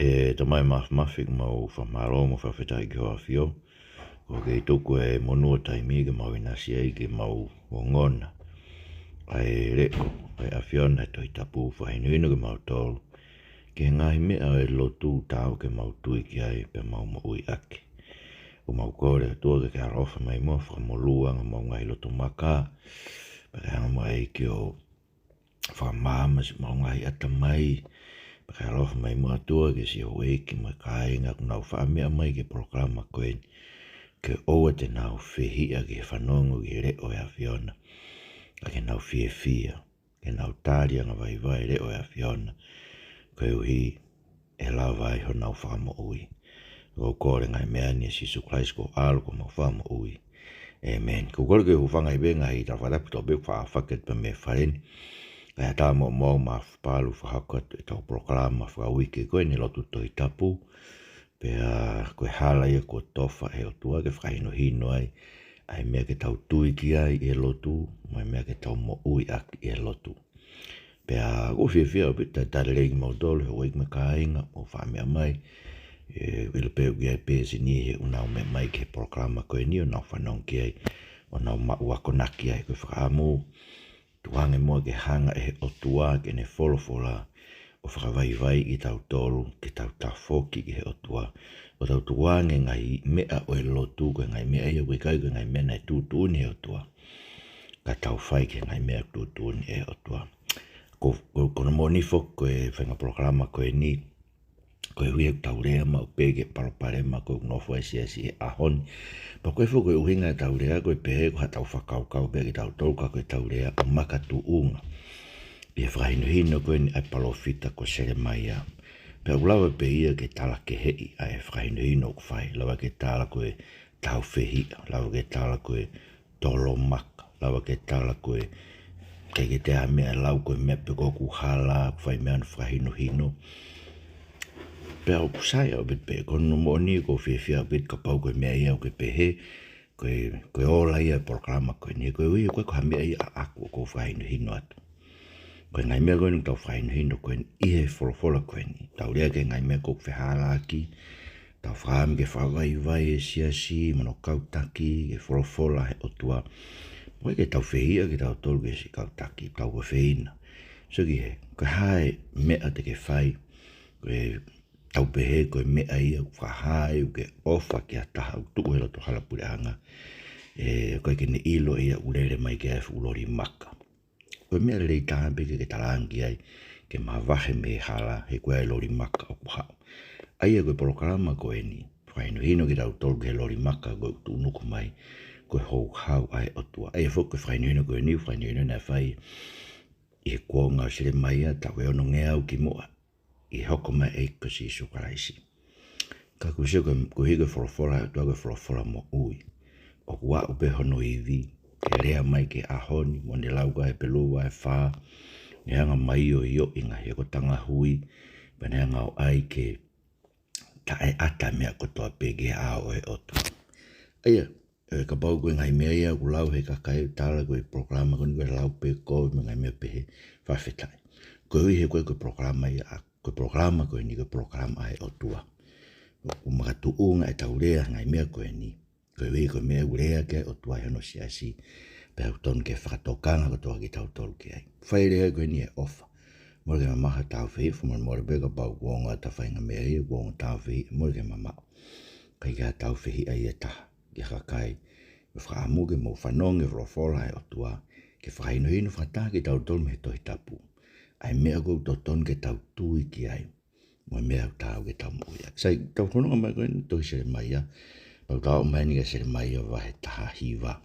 Tamai mafik mau whamaro mo whawhetai ki hoa whio. Ko kei tuku e monua taimi ke mau inasi ai ke mau o ngona. Ai reko, ai awhiona e toi tapu whahinuino ke mau tolu. Ke ngai mea e lotu tau ke mau tui ki ai pe Maumauʻi ake. Ko mau kore tua ke arofa mai mua whakamolua nga mau ngai lotu maka. Pake hanga mai ki o whamama si mau ngai atamai. Pake arofa mai mua tua ke si o eiki mai kāinga kunau whaamea mai ke programa koen. Ke oa te nau whihia ke whanongo ki reo e awhiona. Ke nau whia. Ke nau tāria nga vai reo e awhiona. Koe uhi e lau vai ho nau Maumauʻi. Ko kore ngai mea ni si Christ ko alo ko mau Maumauʻi. Amen. Ko kore ke hufanga i benga i ta wharapi tō be whaafaket pa me whareni. Kaya tā mo ma whapalu whahakot e tau programa whawike koe ni lotu toi tapu. Pea koe hala ia ko tofa e o tua ke whakaino hino ai. Ai mea ke tau tui ki ai e lotu. Mai mea ke tau Maumauʻi aki e lotu. Pea ko whiawhia o pita tarelegi mau tolu he waik me kāinga o whamea mai. Wile peo ki ai pēsi ni he unau me mai ke programa koe ni o nau whanong ki ai. O nau wakonaki ai koe whakaamu. Tuange mua ke hanga e o tua ke ne wholofola. O whakawai i tau tolu ke tau tafoki ki he o tua. O tau tuange ngai mea o e lotu koe ngai mea ia wikai koe ngai mea nei tūtuni e o tua. Ka tau whai ke ngai mea tūtuni e o tua. Ko na moni fok koe whenga programa koe ni. Koe hui tau rea ma o pege parapare ma koe nofo e siasi e ahoni. Pa koe fok koe uhinga e tau rea koe pehe ko ha tau whakaukau pege tau tolka koe tau rea o makatu unga. Pia whakahinuhino koe ni ai palofita ko Selemaia. Pea ulawa pe ia ke tala ke hei ai whakahinuhino ko whai. Lawa ke tala koe tau whehia. Lawa ke tala koe tolo maka. Lawa ke tala koe kei ke te mea lau koe mepe koku hala whai mea na whakahinuhino. Pea o kusai au bit pe kono mo ni ko whiawhia bit ka pau koe mea ia o ke pehe. Koe ola ia programa koe ni. Koe ui koe ko hamea ia aku ko whakahinuhino atu. Koe ngai mea koe ni tau whahinuhino koe ni ihe wholofola koe ni. Tau rea ke ngai mea koe whehala aki. Tau whaami ke whawai e siasi, mano kautaki, ke wholofola he o tua. Koe ke tau whehia ke tau tolu ke si kautaki, tau koe whehina. So ki he, koe hae mea te ke whai. Koe tau pehe koe mea ia whahae u ke ofa ki a taha u tuku hela to halapure hanga. Koe ke ne ilo ia urere mai ke efu ulori maka. Koe mea rei tāmpe ke talangi ai ke mawahe me hala he koe ai lori maka o kuhau. Aia koe programa koe ni, whainu ki tau tolu ke lori maka koe tunuku mai. Koe hou hau ai o tua. Aia fok koe whainu koe ni, whainu na whai. I he kuonga Selemaia tau e ono ngea au ki mua. I hoko mai e kasi isu karaisi. Ka kusio koe hiko wholofola, tua koe wholofola mo ui. O kua upe hono iwi. Ke rea mai ke ahoni, mo ne lauka he pelua e wha. Ne hanga mai o io inga he ko tanga hui. Pa ne hanga o ai ke ta e ata mea kotoa pege ao e otu. Aia, ka pau koe ngai mea ia, ku lau he kakai tala koe programa koe koe lau pe koe me ngai mea pehe whawhetai. Koe hui he koe programa ia, koe programa koe ni koe programa ai otua. Ku makatu unga e tau rea ngai mea koe ni. Koe hui koe mea urea ke otua hano siasi. Pea uton ke whakatokanga kotoa ki tau tolu ki ai. Whai rea koe ni e ofa. Mora ke mamaha tau whi, fuma mora beka pau kuonga ta whainga mea ia, kuonga tau whi, mora ke mamau. Kai kia tau whi ai e taha, ki kakai. Whaamu ke mau whanonge wholofola e otua. Ke whakahinuhino whataha ki tau tolu me tohi tapu. Ai mea kou toton ke tau tui ki ai. Moi mea tau ke tau Maumauʻi. Sai tau whanonga mai koe ni tohi Selemaia. Pau tau mai ni ke Selemaia wahe taha hiwa.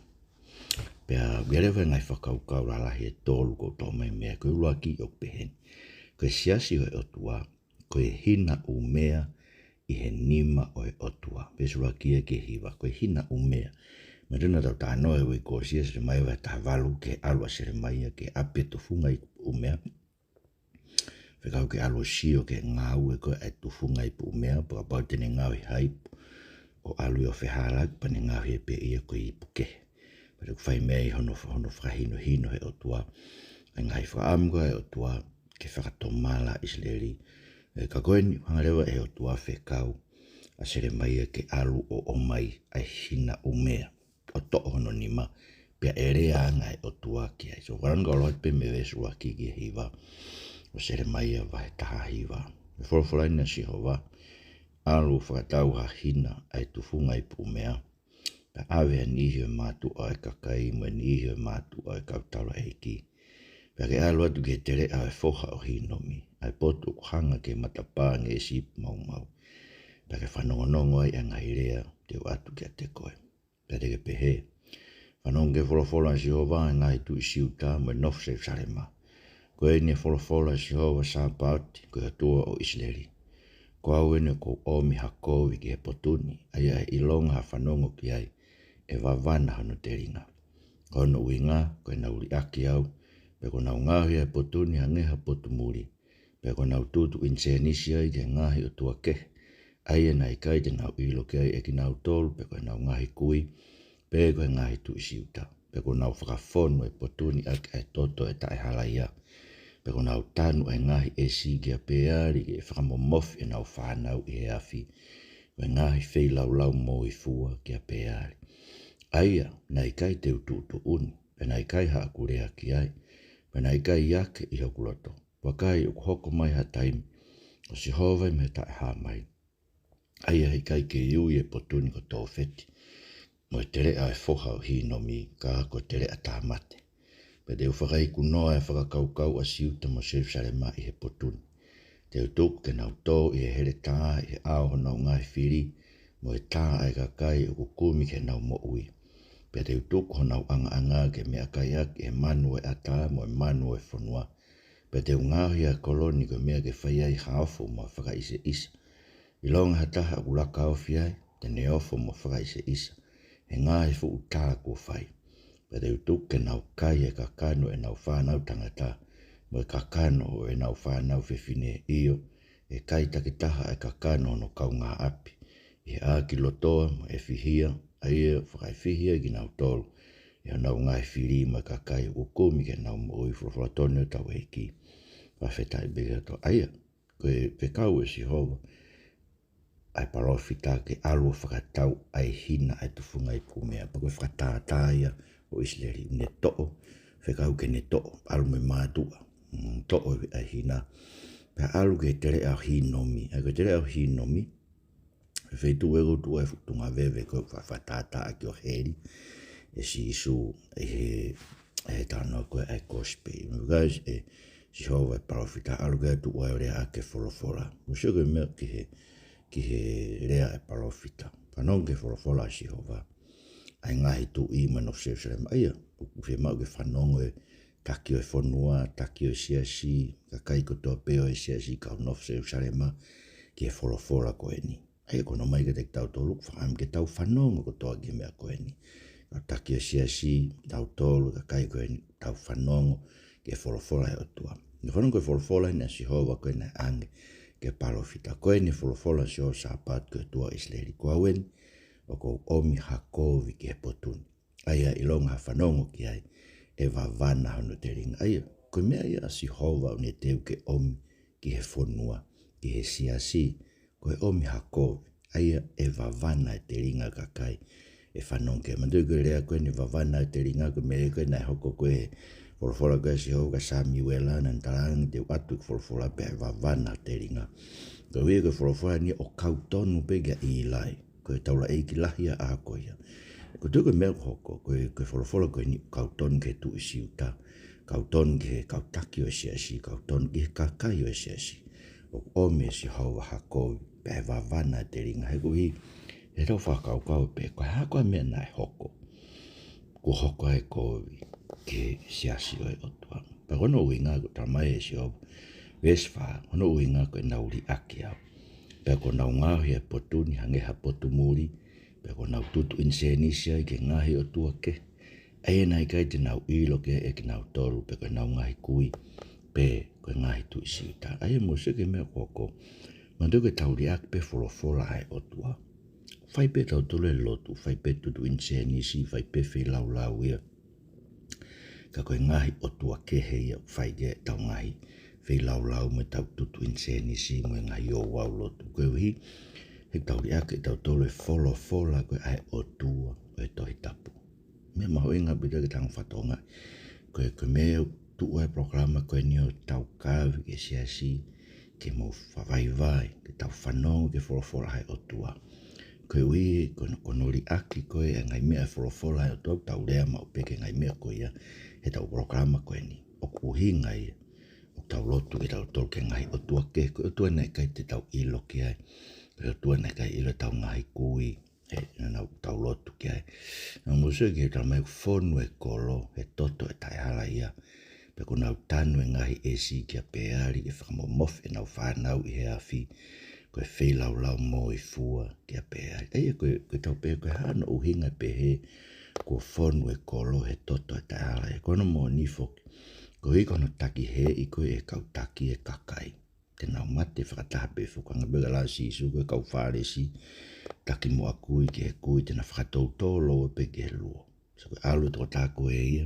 Pea gere whae ngai whakaukau ralahi e tolu ko tau mai mea koe uruaki o pehen. Koe siasi o e otua, koe Hina Umea i he nima o e otua. Pesuruaki e ke hiwa, koe Hina Umea. Me rina tau tā noe wei ko sia Selemaia wai taha walu ke alua Selemaia ke ape tufunga i Umea. Whekau ke alua sio ke ngau e koe e tufunga i Umea, pa pau tene ngau i haipu. O alu o wheharak, pa ne ngau he pe ia koe i pukehe. Pere ku whai mea i hono whakahino hino he otua. Ngai whaamu koe e otua ke whakatomala Israeli. Ka koeni hangalewa e o tua whekau a Selemaia ke alu o mai ai Hina Umea o hono ni ma pia ere anga e o tua ki ai. So waranga o pe me vesu a ki hiva o Selemaia vai taha hiva. E forofolaina si hova alu whakatau ha Hina ai tufunga i Umea. Pa ave nihi o matu o e kakai mo nihi o matu o e kautala eiki. Pa ke alu atu ke tere a e foha o hinomi. Ai potu hanga ke matapā nge sip Maumauʻi. Pa ke whanongonongo ai anga irea te watu ke te koe. Pa te ke pehe. Whanong ke wholofola si hova ngai tu isiuta mo nof se Selemaia. Koe ni wholofola si hova sa pauti koe atua o Israeli. Ko au ene ko omi hakovi ki he potuni. Aia e ilonga ha whanongo ki ai. E wawana hano te ringa. Kono uinga koe na uri aki au. Pe ko na ungahi e potuni hangeha potumuri. Pe ko na ututu insenisi ai ke ngahi o tua ke. Aia na ikai te nau ilo ke ai e ki nau tolu. Pe ko na ungahi kui. Pe ko e ngahi tu isiuta. Pe ko na whakafonu e potuni aki e toto e tae halaia. Pe ko na utanu e ngahi e si ke a peari ke e whakamomofi e nau whanau i he afi. Pe ngahi whei lau mo i fua ke a peari. Aia, na ikai te ututu uni, pe na ikai haa kurea ki ai, pe na ikai iake i hokuloto. Wakai hoko mai ha taimi, o si hova me tae haa mai. Aia ikai ke iui e potuni ko tō wheti, mo e tere a e foha o hinomi, ka ko tere a tā mate. Pe te uwhakai kunoa e whakakaukau a siuta mo Selemaia i he potuni. Te utuku ke nau tō i he here tā i he ao honau ngai whiri, mo e tā ai kakai o kukumi ke nau Maumauʻi. Pe te utuku honau anga ke mea kai aki e manu e ata mo e manu e whanua. Pe te ungahi a koloni ko mea ke whai ai haofo mo whaka ise isa. I longa hataha ulaka ofi ai, te neofo mo whaka ise isa. He ngahi fu utaa ko whai. Pe te utuku ke nau kai e kakano e nau whanau tangata. Mo e kakano e nau whanau whiwhine iyo. E kai takitaha e kakano no kau ngā api. I a ki lotoa mo e whihia. Aia whakai whihia ki nau tolu. Ia nau ngai whiri ma kakai o komi ke nau Maumauʻi whawhatone o tau eiki. Whawhetai bega to aia. Koe whekau e si hova. Ai parofita ke alu whakatau ai Hina ai tufunga i Umea. Pa koe whakatātāia o Israeli. Ne to'o. Whekau ke ne to'o. Alu me mātua. To'o ai Hina. Pa alu ke tere au hinomi. Ai koe tere au hinomi. Wheitu ego tu e futunga vewe ko whawhatata ki o heri. E si isu e he tano koe ai kospe. Guys e si hova e parofita alu ke tu o rea ake wholofola. Musio koe mea ki he rea e parofita. Whanong ke wholofola si hova. Ai ngahi tu i man of Selemaia. Uwhe mau ke whanongo e taki o e whanua, taki o e siasi. Kakai ko toa peo e siasi ka of Selemaia. Ki he wholofola koe ni. Ai kono mai ke te tau tolu, whakam ke tau whanongo ko toa ki mea koe ni. Ka taki o siasi, tau tolu, ka kai koe ni, tau whanongo, ke wholofola e o tua. Ni whanongo ke wholofola ni a si hova koe na ange ke parofita. Koe ni wholofola si o sapat koe tua Israeli. Ko awen, o ko omi hakovi ki he potuni. Aia ilonga whanongo ki ai, e wawana hano te ringa. Aia, koe mea ia si hova ni teu ke omi ki he whanua, ki he siasi, koe omi hakovi, aia e wawana e te ringa kakai e whanonke. Mandu koe rea koe ni wawana e te ringa koe mea koe nai hoko koe wholofola koe si hoka Sami Wela na ntarangi te watu wholofola pe e wawana te ringa. Koe wea koe wholofola ni o kautonu pega i lai, koe taula eiki lahia a koea. Koe tu koe mea hoko, koe wholofola koe ni kautonu ke tu isi uta, kautonu ke kautaki o siasi, kautonu ke kakai o siasi. O ome si hauwa hakovi, pe he wawana te ringa. He kuhi, he rau whakaukau pe, koe hakoa mea nai hoko. Ko hoko ai kovi, ke siasi o e otua. Pa kono uinga ko tamai e si hauwa. Vesfa, kono uinga ko e nauri aki au. Pe ko nau ngahi e potuni, hangeha potumuri. Pe ko nau tutu insenisia ke ngahi o tua ke. Aia nai kai te nau ilo ke e ke nau toru, pe ko nau ngahi kui. Pe koe ngahi tu isi uta. Aia mo seke mea koko. Mandu ke tauri ak pe wholofola ai o tua. Whai pe tau tole lotu, whai pe tutu insenisi, whai pe whi lau ia. Ka koe ngahi o tua ke hei au whai ge tau ngahi. fei lau me tau tutu inseni si mo ngai o wau lotu. Koe wi, he tau ri ake tau tolu e fola koe ai o tua koe tohi tapu. Me maho inga bida ke tango whatonga. Koe me tu e programa koe ni o tau kawi ke siasi ke mo whawai ke tau whanongo ke fola ai o tua. Koe wi, kono ri aki koe e ngai mea fola ai o tua tau rea ma upeke ngai mea koe ia he tau programa koe ni. O kuhinga ia. Tau lotu ke tau tolu ke ngai o tua ke, koe o tua nei kai te tau ilo ke ai, koe o tua nei kai ilo tau ngai kui, na tau lotu ke ai. Nā musu ke tau mai whonu e kolo, e toto e tai hala ia, pe ko nau tanu e ngahi e si kia peari, ke whakamomof e nau whanau i he awhi, koe whei lau mo i fua kia peari. Eia koe tau pe koe hana uhinga pe he, ko whonu e kolo, he toto e tai hala ia, kono mo nifoki. Ko i kono taki he i koe e kau taki e kakai. Te nau mate whakataha pe whukanga bega la si isu koe kau whare si taki mua kui ke he kui tena whakatou tolo e pe ke he luo. So koe alu toko tāko e ia,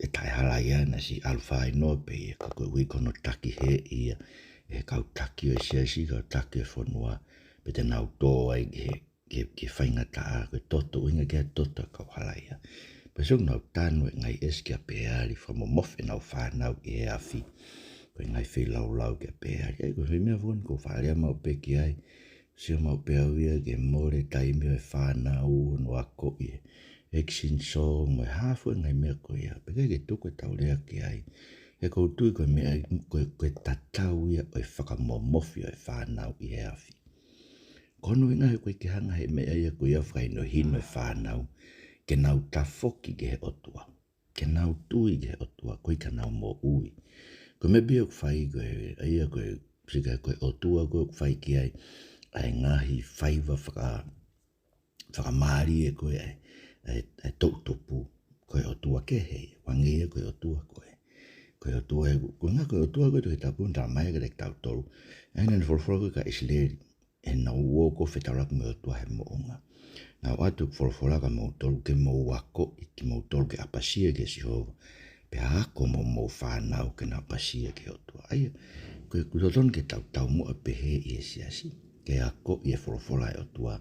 e tai hala ia na si alu whai no pe ia, koe ui kono taki he ia, e kau taki o e siasi, kau taki e whanua, pe te nau tō ai ke whainga taa, koe toto uinga ke toto kau hala ia. Pasok nau tanu e ngai eski a peari, whamomof e nau whanau i he awhi. Koe ngai whi lau ke peari. Ai koe mea whon ko wharea mau pe ki ai. Sio mau pe au ia ke more taimi o e whanau no ako i Exin song mo e hafu e ngai mea ko ia. Peke ke tuku e tau rea ki ai. E kou tui koe mea koe tatau ia o e whakamomof i o e whanau i he awhi. Kono inga he koe ke hanga he mea ia ko ia whaino hino e whanau. Ke nau tafoki ke he otua. Ke nau tui ke he otua. Koe ka nau mo ui. Koe me bia kwhai koe. Aia koe. Sika koe otua koe kwhai ki ai. Ai ngahi whaiva whakamaari e koe ai. Ai tautopu. Koe otua ke hei. Wangia koe otua koe. Koe otua e. Koe ngā koe otua koe tohi tapu. Nta mai kare tau tolu. Aina ni wholwhora koe ka isleri. E nau uoko whetaraku me otua he moonga. Nau atu wholwhora ka mautolu ke mau wako i ki mautolu ke apasia ke Sihova. Pe hako mau whanau ke na apasia ke otua. Aia, koe kutoton ke tau mua pehe i e siasi. Ke hako i e wholwhora e otua.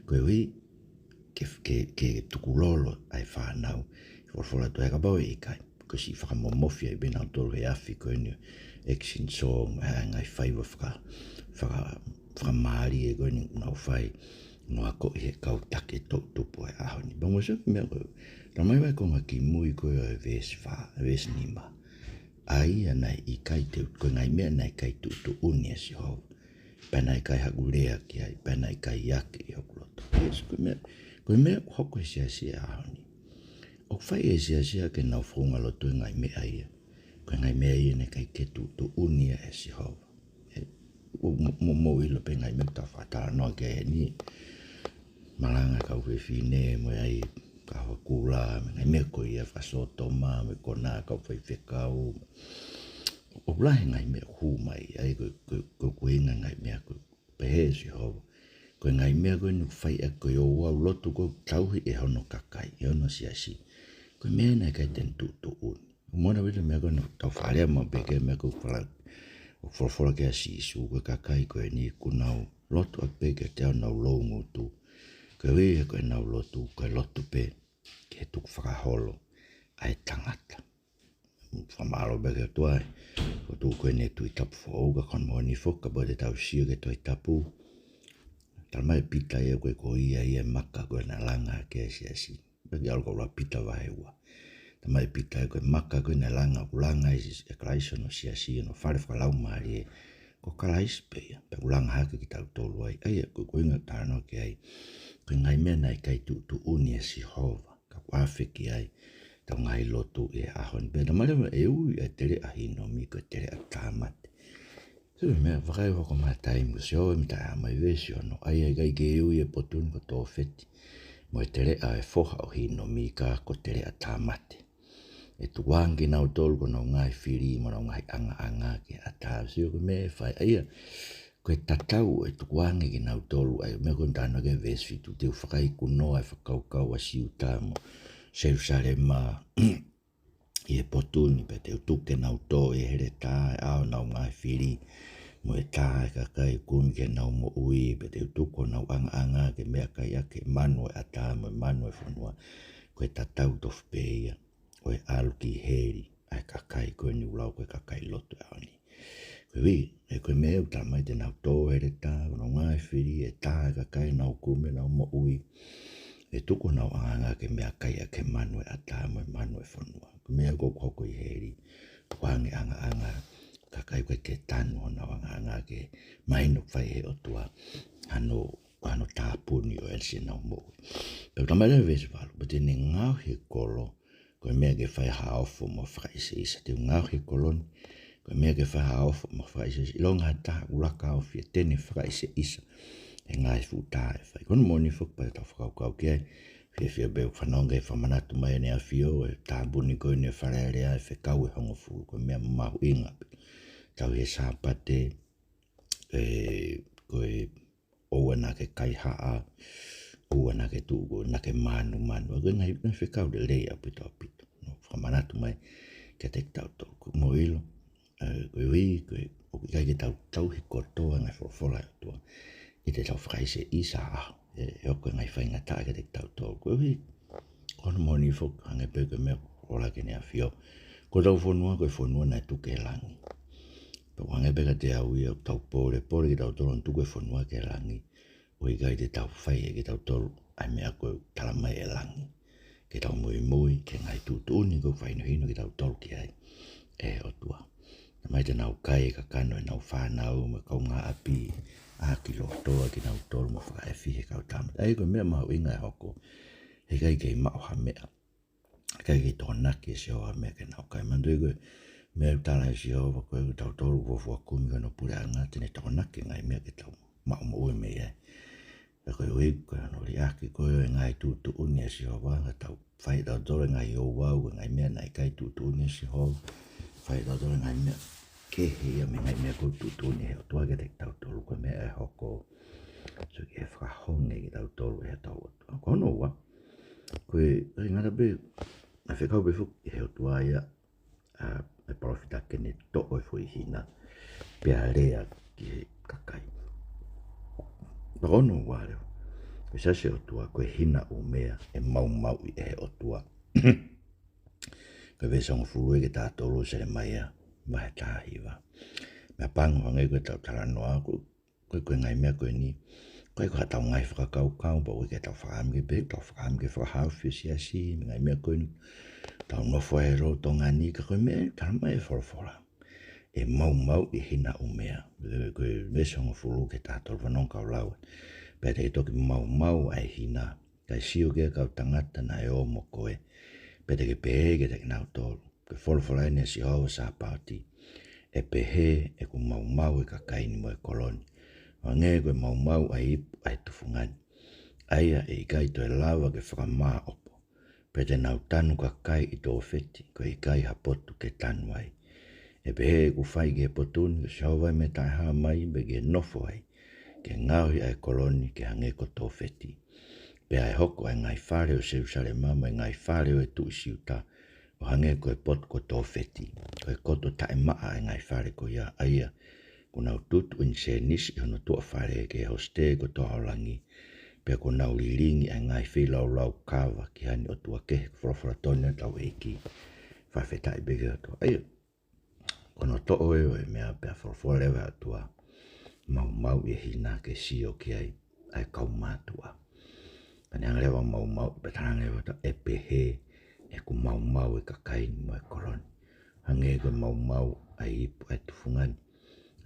Koe hui ke tukulolo ai whanau. Wholwhora tu heka bau e ikai. Koe si whakamomofia i bina tolu he afi koe ni Exin song. Ngai whaiva whakamaari e koe ni nau whai. No ako i he kau take tupu e ahoni. Bango sa mea koe. Ramai wai konga ki mui koe o e ves nima. Ai anai i kai te koe ngai mea nai kai tu uni e Sihova. Pena i kai hagurea ki ai. Pena i kai yake i hokuloto. Yes, koe mea hoko e siasi e ahoni. O whai e siasi ke nau whunga lotu ngai mea ia. Koe ngai mea ia ne kai ke tu uni e Sihova. Mo ilo pe ngai mea ta whatara noa ke e ni. Malanga kau whine mo ai ka kula me me ko ia fasoto ma me kona kau whekau o lai ngai me hu mai ai ko inga ngai me ko pehe Sihova ko ngai me ko nu fai e ko o wa lotu ko tauhi e hono kakai e hono siasi ko me na kai ten tu un mo na vile me ko no tau fare mo beke me ko fala o for ke si su ko kakai ko ni kunau lotu a beke te no longo tu. Koe wei koe nau lotu, koe lotu pe, ke tuk whakaholo, ai tangata. Whamaro beke tuai, ko tu koe ne tui tapu whauga, kon mo ni whoka, bo te tau sio ke toi tapu. Talmai pita ia koe ko ia maka koe na langa ke siasi. Beke alko ula pita waheua. Talmai pita ia koe maka koe na langa, ulanga isi e kraiso no siasi, no whare whakalau maari e, ko kalais pe ia, pe ulanga hake ki tau tolu ai, ai koe inga tāno ke ai. Koe ngai mea nai kai tu uni e Sihova, ka whawhiki ai, tau ngai lotu e ahon. Pena marama e ui e tere ahino mi ko tere a tāmate. Sui mea whakai wako maa taimu, Sihova mi tai amai vesi ono, ai kai ke e ui e potun ko tō wheti. Mo e tere a e whoha o hino mi ka ko tere a tāmate. E tu wangi nau tolu ko nau ngai whiri, mo nau ngai anga ke a tā. Sio ko mea whai, aia, koe tatau e tukuange ki nau tolu ai me kon tano ke vesi tu te whakai kunoa e whakaukau a siu tamo Selemaia I e potuni pe te utuke nau tō e here tā e ao nau ngai whiri. Mo e tā e kakai kumi ke nau mo ui pe te utuko nau anga ke mea kai ake manu e ata mo e manu e whanua. Koe tatau tofu pe ia. O e alu ki heri ai kakai koe ni ulau koe kakai loto e ani. Koe wi, e koe mea uta mai te nau tō here tā, nau ngai whiri e tā e kakai nau kumi nau mo ui. E tuko nau anga ke mea kai ake manu e ata mo e manu e whanua. Koe mea koko I heri. Wange anga kakai koe ke tanu nau anga ke maino whai he o tua. Ano tāpuni o elsi nau mo ui. Pero tamai le vesi walu, but ne ngau he kolo, koe mea ke whai haofo mo whaise isa. Te ngau he koloni, koe mea ke whai haofo mo whaise isa. Ilonga ta ulaka o fia tene whaise isa. E ngai futa e whai. Kono moni whukpai tau whakau ki ai. Fia beu whanonga e whamanatu mai ne a fio, e tābuni koe ne wharearea e whekau e hongo fu, koe mea mahu inga. Tau he sāpate, koe oua na ke kai haa, oua na ke tūko, na ke manu. Koe ngai whekau de lei apito. Whamanatu mai, ke te tau tau. Koe mo ilo, koe ui, koe kai ke tau he kotoa ngai whorofora e tua. I te tau whakaise isa aho. E oko ngai whainga tae ke te tau tau. Koe hui, kono moni whuk, hange pēu koe mea ola ke nea whio. Ko tau whonua, koe whonua nai tuke langi. Pau hange pēka te au ia tau pōre ki tau tolo tuke whonua ke langi. Ui kai te tau whai e ke tau tolo, ai mea koe talamai e langi. Ke tau mui, ke ngai tūtuni koe whaino hino ke tau tolo ki ai. E o tua. Mai te nau kai ka kano e nau whanau, me kau ngā api, ki lotoa ki nau tolu mo whaka e whihe kau tamat. Ai koe mea mahu inga e hoko, he kai kei mau ha mea. Kai kei tōnaki e si hoa mea ke nau kai. Mandu koe mea utala e si hoa, koe tau tolu wofua kumi ka no pure anga, tene tōnaki ngai mea ke tau Maumauʻi me ia. E koe ui, koe ano riaki, koe e ngai tūtu uni e si hoa, ka tau whai tau tolu ngai o wau, ngai mea nai kai tūtu uni e si hoa. Whai tau tolu ngai mea. Ke hea me ngai mea kou tūtuni he o tua ke te tau tolu koe mea e hoko. So ki e whakahonge ki tau tolu he tau o tua. Kono ua, koe ngata pe, a whekau pe fuk he o tua ia, e profita kene toko e fui Hina, pia rea ki he kakai. Kono ua reo, koe sase o tua, koe Hina Umea e Maumauʻi e he o tua. Koe vesongo fulu e ke tātolu Selemaia. Mahe tāhiwa. Mea pangu hangai koe tau taranoa, koe ngai mea koe ni, koe koe tau ngai whakakau, pa koe ke tau whakamke pe, tau whakamke whakahau whisiasi, ngai mea koe ni, tau nofo e ro tonga ni, ka koe mea, tarama e whorofora. E Maumauʻi Hina Umea, koe vesongo fulu ke tātolu whanong kau lau. Pea te toki Maumauʻi ai Hina, kai sio ke kau tangata na e omo koe, pea te ke pehe ke te nau tolu. Ke wholofora ene si hoa sa pāti. E pehe e ku Maumauʻi ka kaini mo e koloni. O nge koe Maumauʻi ai ipu ai tufungani. Aia e ikai to e lawa ke whakamaa opo. Pe te nau tanu ka kai I tō wheti, ko ikai hapotu ke tanu ai. E pehe e ku whai ke potuni, ke si hoa me tai haa mai, be ke nofo ai. Ke ngauhi ai koloni ke hange ko tō wheti. Pe ai hoko ai ngai whare o Selemaia, ngai whare o e tu isiuta. O hange koe pot ko tō wheti, koe koto tae maa e ngai whare ko ia aia, ko nau tutu in se nisi hono tua whare ke hoste ko tō haulangi, pe ko nau liringi e ngai whilau lau kawa ki hani o tua ke whorofora tōne tau eiki, whawhetai bege o tua. Aia, kono tō oe o e mea pia whorofora lewa o tua, Maumauʻi e Hina ke sio ki ai kau mātua. Pane anglewa Maumauʻi, pe taranglewa ta e pehe, e ku Maumauʻi ka kaini mo e koloni. Hange koe Maumauʻi ai ipu ai tufungani.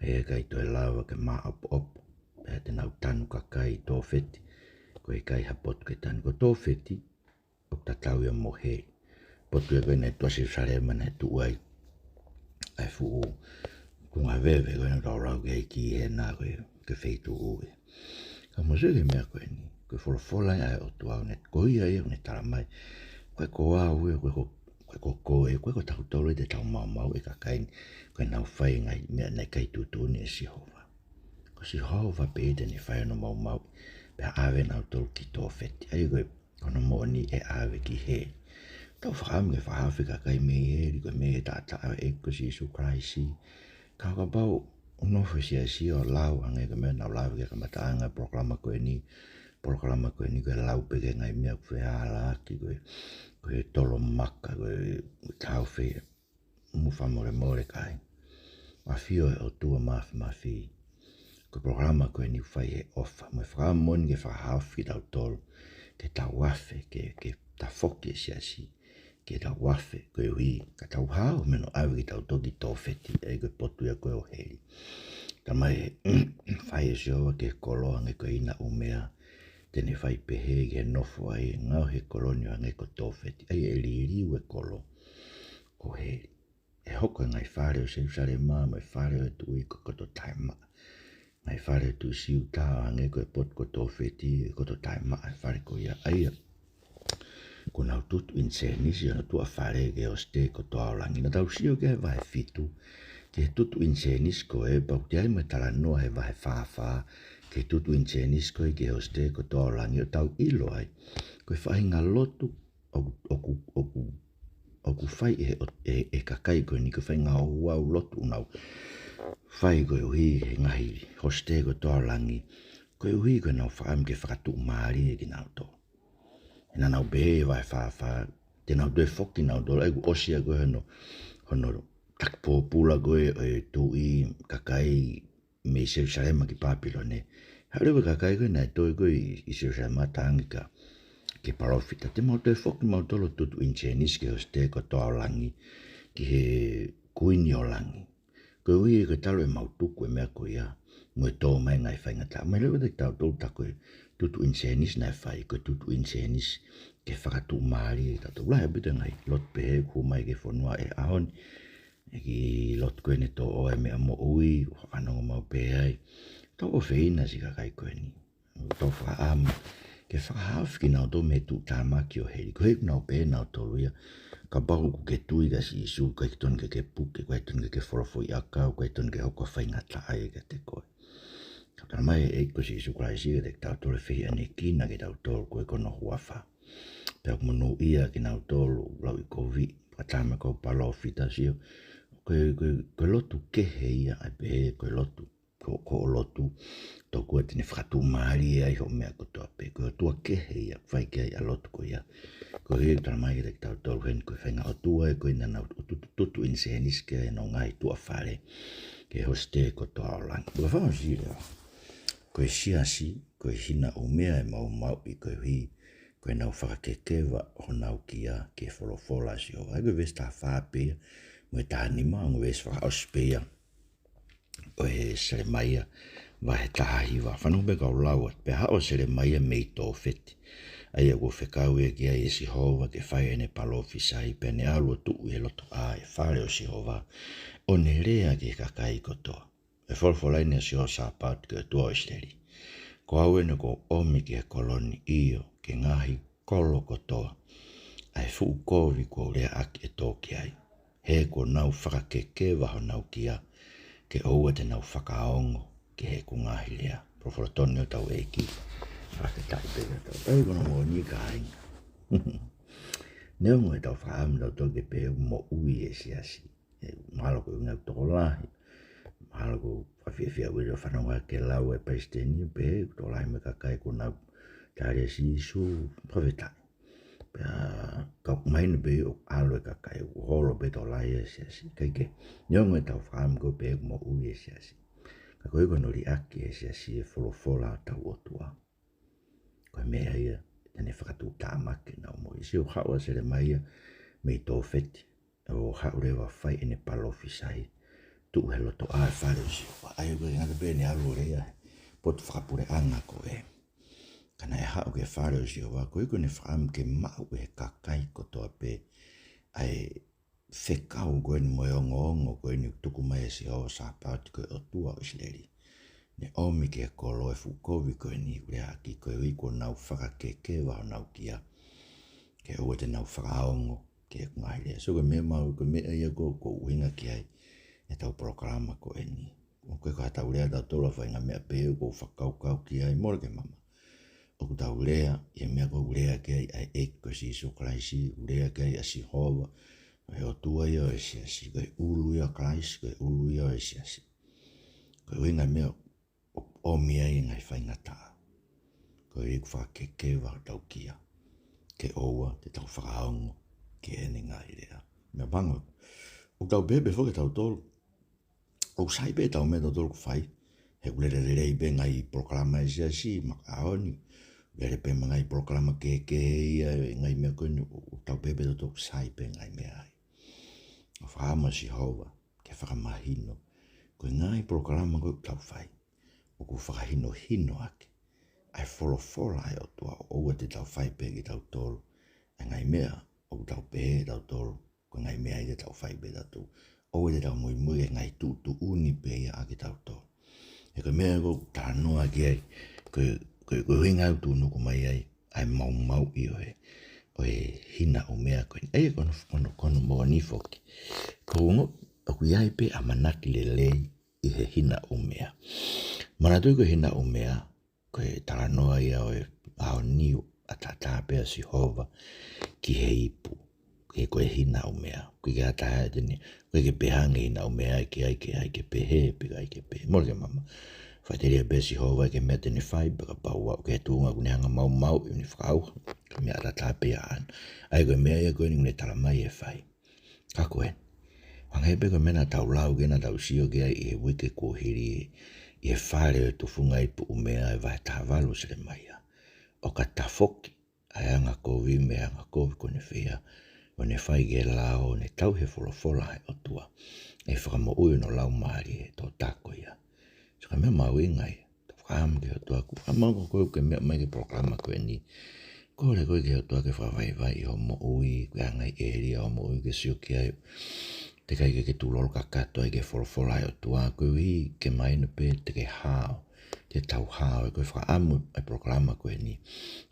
E kai to e lawa ke maa opo. E te nau tanu ka kai tō wheti. Koe kai hapotu ke tanu. Ko tō wheti, o tatau ia mohe. Potu e koe nei tuasi Salema nei tu ai. Ai fuu. Kunga vewe koe nei tau rau ke ki hena koe ke wheitu ue. Ka mosege mea koe ni. Koe wholofola ai o tuau net. Koe ia ia ne taramai. Koe ko au e koe ko tau tolu te tau Maumauʻi ka kaini, koe nau whai ngai mea nei kai tūtuni e si hova. Ko si hova pe te ni whai no Maumauʻi, pe awe nau tolu ki tō wheti. Ai koe kono mōni e awe ki he. tau whakam ke whahafi ka kai me heri ko me ta e ko si su kraisi ka pau no si o lau ange ka me na lau ke ka matanga programa ko ni ke lau pe ke ngai me ko ala ki ko tolo maka ko tau fe mu more kai ma fio o tua ma fi ko programa ko ni fai e ofa me fra mon ke whahafi tau tolo ke tau wafe ke ta foki si ke tau wafe koe hui ka tau hao meno awe ki tau toki tōwheti e koe potu ia koe o hei. Ka mai whai e sioa ke koloa nge koe ina umea tene whai pehe ke nofo ai ngau he kolonio a nge ko tōwheti ai e li ue kolo o hei. E hoko ngai whare o Selemaia mai whare o tu i koto taima. Ngai whare tu siu tā a nge koe pot ko tōwheti koto taima ai whare ko ia aia. Kuna tutu insenisi ona tua whare ke o ste ko toa langi na tau sio ke vai fitu ke tutu insenis ko e pau te ai me tala noa he vai whawha ke tutu insenis ko ke o ste ko toa langi o tau ilo ai koe whai ngā lotu oku whai e kakai koe ni koe whai ngā uau lotu unau whai koe uhi he ngahi o ste ko toa langi koe uhi koe nau whaam ke whakatu maari e ki nau toa. Ina nau behe vai whawha, te nau doi whoki nau dola, egu osia koe hono takpōpula koe e tui kakai me Selemaia ki Papilone. Haurewa kakai koe nai toi koe i Selemaia tangi ka ke parofita. Te mau doi whoki mau tolo tutu inchenis ke hoste ko toa langi ki he kuini o langi. Koe ui koe talo e mau tuku e mea koe ia, mue tō mai ngai whaingata. Mai lewa te tau tolu ta koe tutu insenis nai whai, koe tutu insenis ke whakatu maari e tato. Ulahe bita ngai lot pehe ku mai ke whanua e ahon, e ki lot koe ne tō oe mea Maumauʻi, whakanongo mau pehe ai. Tau o Hina si kakai koe ni. Tau whakaam, ke whakahaf ki nau tō me tu tāmaki o heri. Koe nau pehe nau tolu ia, ka bahu ku ke tui ka si isu, koe ton ke puke, koe ton ke wholofo i akau, koe ton ke hoko whaingata ai ke te koe. Ka mai e ko si su kraisi ke tau tole whi ane kina ke tau tolu koe kono huafa. Pea kumunu ia ke nau tolu lau i kovi, patame ko palo fita sio. Koe lotu kehe ia ai pehe koe lotu, ko lotu, tō koe tene whakatu maari ai ho mea kotoa pe. Koe tua kehe ia, whai ke ai a lotu ko ia. Koe hei tala mai ke tau tolu hen koe whainga o tua e koe nana tutu insenis ke no ngai tua whare ke hoste kotoa o langi. Koe whao si rea. Koe siasi, koe Hina Umea e Maumauʻi koe hui, koe nau whakakekewa ho nau kia ke wholofola si o. Ai koe vesta whapea, moe tānima, ngoe ves whakaospea, koe Selemaia, wahe tahiwa, whanumbe kau lauat, pe hao Selemaia mei tō wheti. Ai a kua whekau e kia e Sihova ke whai ene palofisai, pe ne alua tuu e loto a e whare o Sihova, o ne rea ke kakai kotoa. E wholofolaine si o sāpat ke tua isteri. Ko auene ko omi ke koloni iyo ke ngahi kolo kotoa. Ai fuu kovi ko rea aki e tōki ai. He ko nau whakakeke waho nau kia ke oua te nau whakaongo ke he ku ngahi rea. Profolatoni o tau eki. Whakatai pega tau. Ai kono mo ni ka hainga. Neo mo e tau whaamu tau toke pe mo ui e siasi. Mahalo ko ngau toko lahi. Mahalo ko whawhiawhia wira whanonga ke lau e paisteni pe to lai me kakai ko nau tare si isu whawhetai. Pea kau maina pe o alo e kakai o holo pe to lai e siasi. Kaike neo mo e tau whaamu ko pe mo ui e siasi. Ka koe kono ri aki e siasi e wholofola tau o tua. Koe mea ia tene whakatu tāmake nau mo isi o haua Selemaia mei tō wheti. O haurewa whai ene palofisai. Tu he loto a whare si. Wa ai koe ngata pēne alu rea. Potu whakapure anga ko e. Kana e hau ke whare si o wa koe kone whaamu ke mau e kakai kotoa pe. Ai whekau koe ni moe ongo koe ni tuku mai si o sāpati koe o tua o isleri. Ne omi ke kolo e fukovi koe ni rea ki koe wiko nau whakakeke waho nau kia. Ke ua te nau whakaongo ke ngai rea. So koe me mau koe mea ia ko uhinga ki ai. E tau programa ko e ni. O koe ka tau rea tau tola whainga mea peo ko whakaukau ki ai mora ke mama. o ku tau lea, ia mea ko lea ke ai ko si so Kraisi, lea ke a si hova, o tua ia o e siasi, ko ulu ia Kraisi, ko ulu ia o e siasi. Ko inga mea o mea i ngai whaingata. Ko ku whakeke wa tau kia, ke oua, te tau whakaongo, ke ene ngai lea. Mea bango, o tau bebe fo ke tau tolu, o sai be tau mea tau tolu ku whai, he ulere rei be ngai programa e siasi, makaoni, Lere pe ngai programa ke ia ngai mea koe o tau bebe to tau sai pe ngai mea ai. O whaama si hova, ke whakamahino. Koe ngai programa koe tau whai. O ku whakahino hino ake. Ai wholofola ai o tua o ua te tau whai pe ki tau tolu. E ngai mea o tau pe tau tolu. Koe ngai mea i te tau whai pe tau. O te tau mui mui e ngai tu uni pe ia ake tau tolu. E koe mea koe tānoa ki ai. Koe hinga au tūnu ko mai ai Maumauʻi o e Hina Umea koe. Ei kono moa ni foki. Ko ungo, aku iai pe a manaki le lei i he Hina Umea. Mana tui ko Hina Umea, koe taranoa ia o e ao niu a tata pe a si hova ki he ipu. Koe Hina Umea. Koe ke hata tini, koe ke pehange Hina Umea ke ai ke pehe, pe ai ke pehe. Mora ke mama. Whaiteria besi hova ke mea tene whai, baka paua ke tuunga kune hanga Maumauʻi ni whakau, ke mea rata pia an. Ai koe mea ia koe ni ngune talamai e whai. Ka koe. Wanghepe koe mena tau lau kena tau sio ke ai i he wike kuhiri i he whare o tufunga ipu Umea e vai tāwalu Selemaia. O ka tafoki, ai anga kovi me anga kovi kone whia, o ne whai ke lao ne tau he wholofola hai o tua. E whakamo ui no lau maari e tō tako ia. Saka mea maui ngai, ta whakaama ke hotua ku. Whakamau koe ke mea mai ke programa koe ni. Kore koe ke hotua ke whawaiwai i homo ui, ke angai eri a homo ui ke sio ki ai. Te kai ke tūlolo ka kato ai ke wholofola ai hotua. Koe ui ke maina pe te ke hao, te tau hao. Koe whakaamu ai programa koe ni.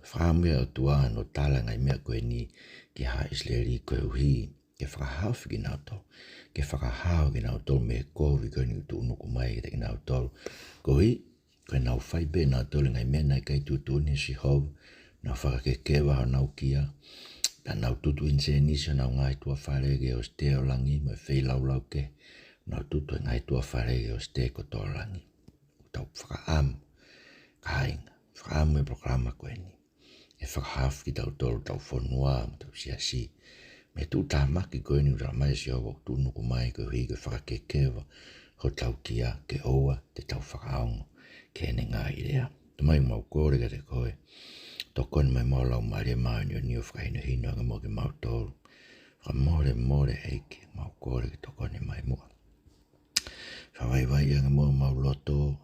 Whakaamu ai hotua no tala ngai mea koe ni. Ki ha isleri koe ui, ke whakahao whiki nao tau. Ke whakahao ki nao tolu me kovi koe ni utu unuku mai ki nao tolu. Koe nau whai be nao tolu ngai mena i kai tutu ni si hov, nau whakakekewa ho nau kia, ta nau tutu inse nisio nau ngai tua wharege o ste o langi, me whei lau lau ke, nau tutu ngai tua wharege o ste koto o langi. Tau whakaamu, kainga, whakaamu e programa koe ni. E whakahaf ki tau tolu tau whonua, tau siasi, me tu tāmaki koe ni ura mai si hovo tu nuku mai koe hui koe whakakekewa ho tau kia ke oua te tau whakaongo ke ene ngā irea. Tu mai mau kore ka te koe. Tō koe mai mau lau maria mau ni o ni o whakahino hino anga mo ke mau tōru. Whamore eike mau kore ke tō koe mai mua. Whawaiwai anga mua mau loto,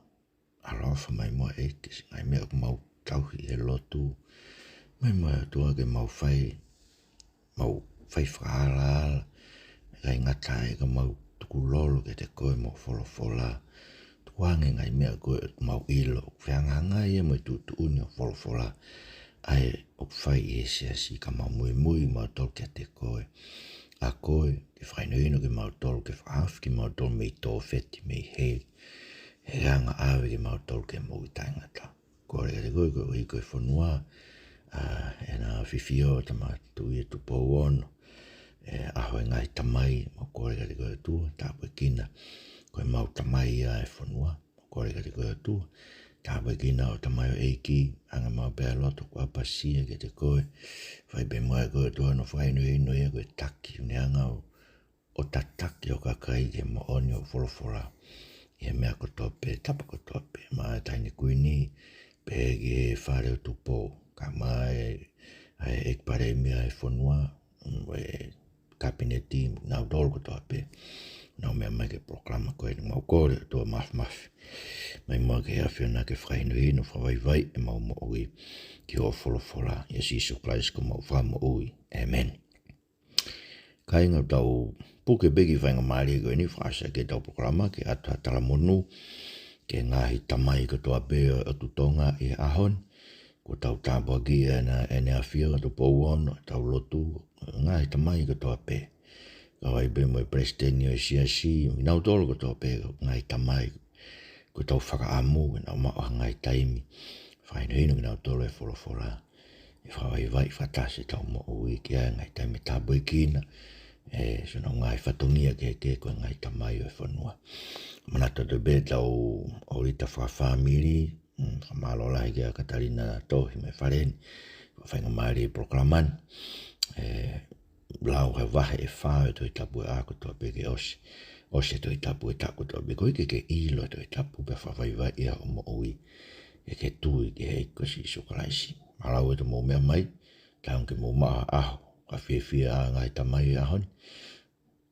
alofa mai mua eike, ngai mea ku mau tauhi e lotu. Mai mua tua ke mau whai whakaala, kai ngata e ka mau tuku lolo ke te koe mo wholofola. Tuange ngai mea koe mau ilo, whianganga ia mo tutu uni o wholofola. Ai o whai e siasi ka mau mui mau tol ke te koe. A koe, ke whainoino ke mau tol, ke whaaf ki mau tol mei tō wheti mei hei. He ranga awe ke mau tol ke mau i taingata. Kore ke te koe koe koe whanua, e nā whiwhio tama tui e tupo ono. Aho e ngai tamai, mau kore ka te koe tua, tāpue kina, koe mau tamai ia e whanua, mau kore ka te koe tua, tāpue kina o tamai o eiki, anga mau pēr loto kua pasia ke te koe, whai pe moe koe tua no whainu ino ia koe taki, une anga o tataki o kakai ke mo oni o wholofora, ia mea kotope, tapa kotope, maa taini kuini, pege whare o tupo, ka mai e pare mea e whanua, e kabineti nau dolu kotoa pe nau mea mai ke programa koe ni mau kore toa mafi mai mua ke awhiona ke whainu hino whawaiwai e Maumauʻi ki o wholofola i Jesu Christ ko mau whamauʻi. Amen. Kainga tau puke begi whainga maari koe ni whaasa ke tau programa ke atua talamonu ke ngahi tamai kotoa pe o tutonga i ahon ko tau tāpua ki ene awhia to pouono tau lotu ngai tamai kotoa pe. Kawai be mo presidenti o siasi, nau tolo kotoa pe ngai tamai ko tau whakaamu, nau maa ngai taimi. Whaina hino ki nau tolo e wholofola. E whawai whatase tau Maumauʻi ki a ngai taime tabu e kina. Suna ngai whatongia ke koe ngai tamai o e whanua. Manata te be tau o rita whawhamiri, whamalola hege a Katarina tohi me whareni, whainga maari proklaman, lau he wahe e whao e toi tapu e ako toa peke osi. Osi e toi tapu e taku toa peke ke ilo e toi tapu pe whawaiwai ia o Maumauʻi. E ke tui ke heiko si sukalaisi. Malau e to Umea mai, taun ke Maumauʻi aho, ka whiawhia a ngai tamai ahon,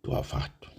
tua whatu.